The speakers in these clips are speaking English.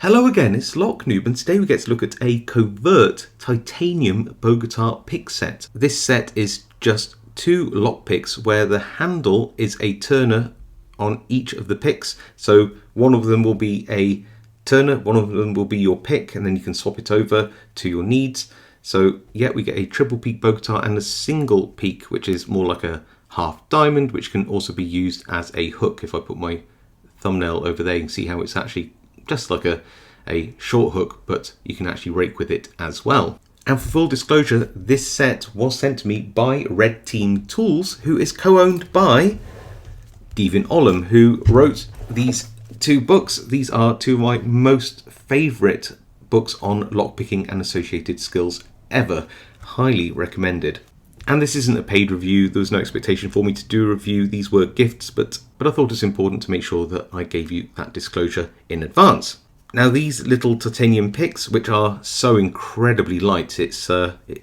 Hello again, it's Noob, and today we get to look at a covert titanium Bogota pick set. This set is just two lock picks where the handle is a turner on each of the picks. So one of them will be a turner, one of them will be your pick, and then you can swap it over to your needs. So yeah, we get a triple peak Bogota and a single peak, which is more like a half diamond, which can also be used as a hook. If I put my thumbnail over there, you can see how it's actually just like a short hook, but you can actually rake with it as well. And for full disclosure, this set was sent to me by Red Team Tools, who is co-owned by Devin Olam, who wrote these two books. These are two of my most favourite books on lockpicking and associated skills ever. Highly recommended. And this isn't a paid review. There was no expectation for me to do a review. These were gifts, but I thought it's important to make sure that I gave you that disclosure in advance. Now these little titanium picks, which are so incredibly light, it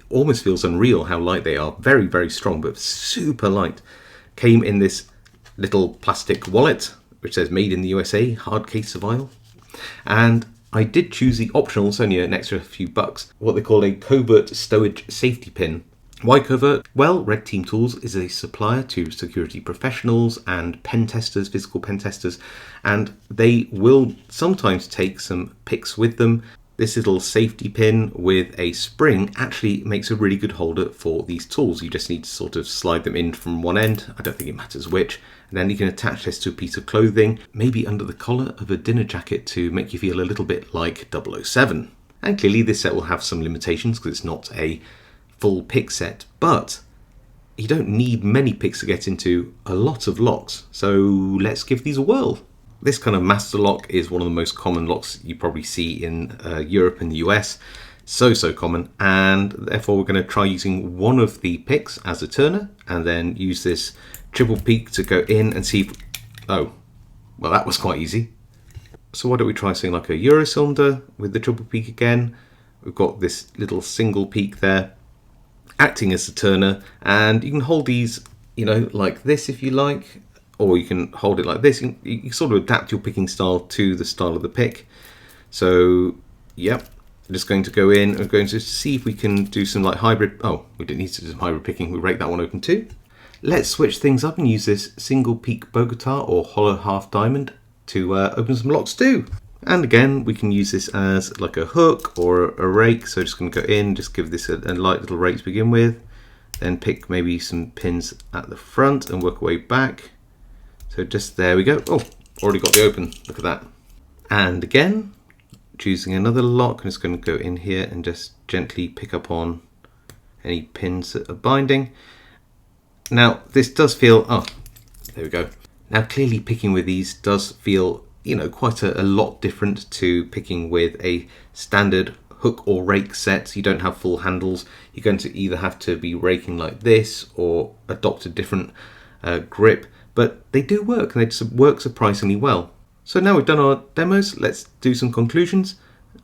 almost feels unreal how light they are. Very, very strong, but super light. Came in this little plastic wallet, which says made in the USA, hard case survival. And I did choose the optional, it's only an extra few bucks, what they call a covert stowage safety pin. Why covert? Well, Red Team Tools is a supplier to security professionals and pen testers, physical pen testers, and they will sometimes take some picks with them. This little safety pin with a spring actually makes a really good holder for these tools. You just need to sort of slide them in from one end, I don't think it matters which, and then you can attach this to a piece of clothing, maybe under the collar of a dinner jacket to make you feel a little bit like 007. And clearly this set will have some limitations because it's not a full pick set, but you don't need many picks to get into a lot of locks, so let's give these a whirl. This kind of master lock is one of the most common locks you probably see in Europe and the US. So common, and therefore we're going to try using one of the picks as a turner and then use this triple peak to go in and see if, oh, well, that was quite easy. So why don't we try something like a Euro cylinder with the triple peak again. We've got this little single peak there acting as a turner, and you can hold these, you know, like this if you like, or you can hold it like this. You can sort of adapt your picking style to the style of the pick. So yep, I'm just going to go in. I'm going to see if we can do some like hybrid. Oh, we didn't need to do some hybrid picking. We'll rake that one open too. Let's switch things up and use this single peak Bogota or hollow half diamond to open some locks too. And again, we can use this as like a hook or a rake. So just going to go in, just give this a light little rake to begin with. Then pick maybe some pins at the front and work our way back. So just there we go. Oh, already got the open. Look at that. And again, choosing another lock. I'm just going to go in here and just gently pick up on any pins that are binding. Now this does feel, oh, there we go. Now clearly picking with these does feel, you know, quite a lot different to picking with a standard hook or rake set. You don't have full handles. You're going to either have to be raking like this or adopt a different grip, but they do work and they just work surprisingly well. So now we've done our demos, let's do some conclusions.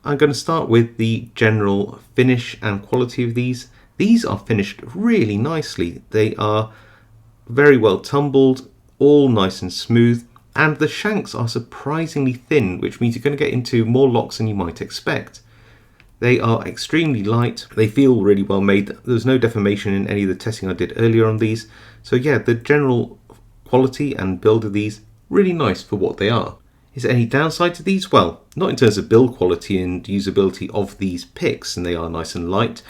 I'm going to start with the general finish and quality of these. These are finished really nicely. They are very well tumbled, all nice and smooth. And the shanks are surprisingly thin, which means you're going to get into more locks than you might expect. They are extremely light. They feel really well made. There's no deformation in any of the testing I did earlier on these. So yeah, the general quality and build of these, really nice for what they are. Is there any downside to these? Well, not in terms of build quality and usability of these picks, and they are nice and light.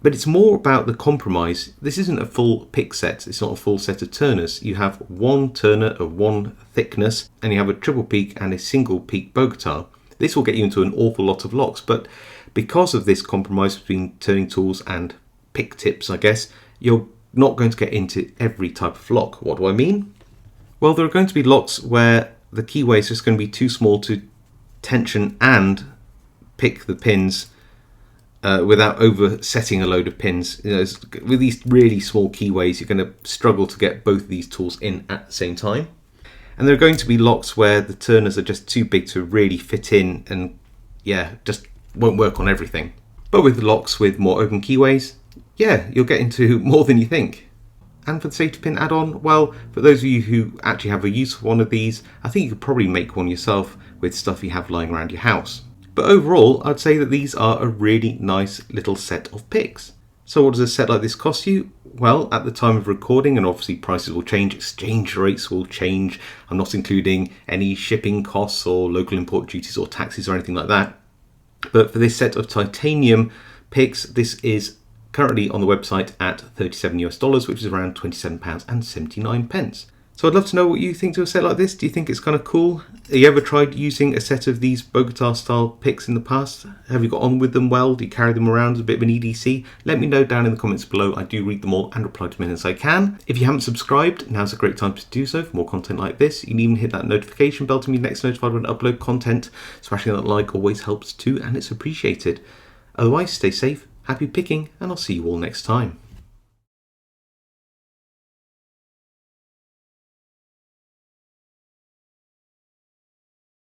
But it's more about the compromise. This isn't a full pick set. It's not a full set of turners. You have one turner of one thickness, and you have a triple peak and a single peak Bogota. This will get you into an awful lot of locks, but because of this compromise between turning tools and pick tips, I guess, you're not going to get into every type of lock. What do I mean? Well, there are going to be locks where the keyway is just going to be too small to tension and pick the pins without oversetting a load of pins. You know, with these really small keyways, you're going to struggle to get both of these tools in at the same time. And there are going to be locks where the turners are just too big to really fit in and yeah, just won't work on everything. But with locks with more open keyways, yeah, you'll get into more than you think. And for the safety pin add-on, well, for those of you who actually have a use for one of these, I think you could probably make one yourself with stuff you have lying around your house. But overall, I'd say that these are a really nice little set of picks. So what does a set like this cost you? Well, at the time of recording, and obviously prices will change, exchange rates will change. I'm not including any shipping costs or local import duties or taxes or anything like that. But for this set of titanium picks, this is currently on the website at $37 US, which is around £27.79. So I'd love to know what you think to a set like this. Do you think it's kind of cool? Have you ever tried using a set of these Bogota style picks in the past? Have you got on with them well? Do you carry them around as a bit of an EDC? Let me know down in the comments below. I do read them all and reply to as many as I can. If you haven't subscribed, now's a great time to do so for more content like this. You can even hit that notification bell to be next notified when I upload content. Smashing that like always helps too, and it's appreciated. Otherwise, stay safe, happy picking, and I'll see you all next time.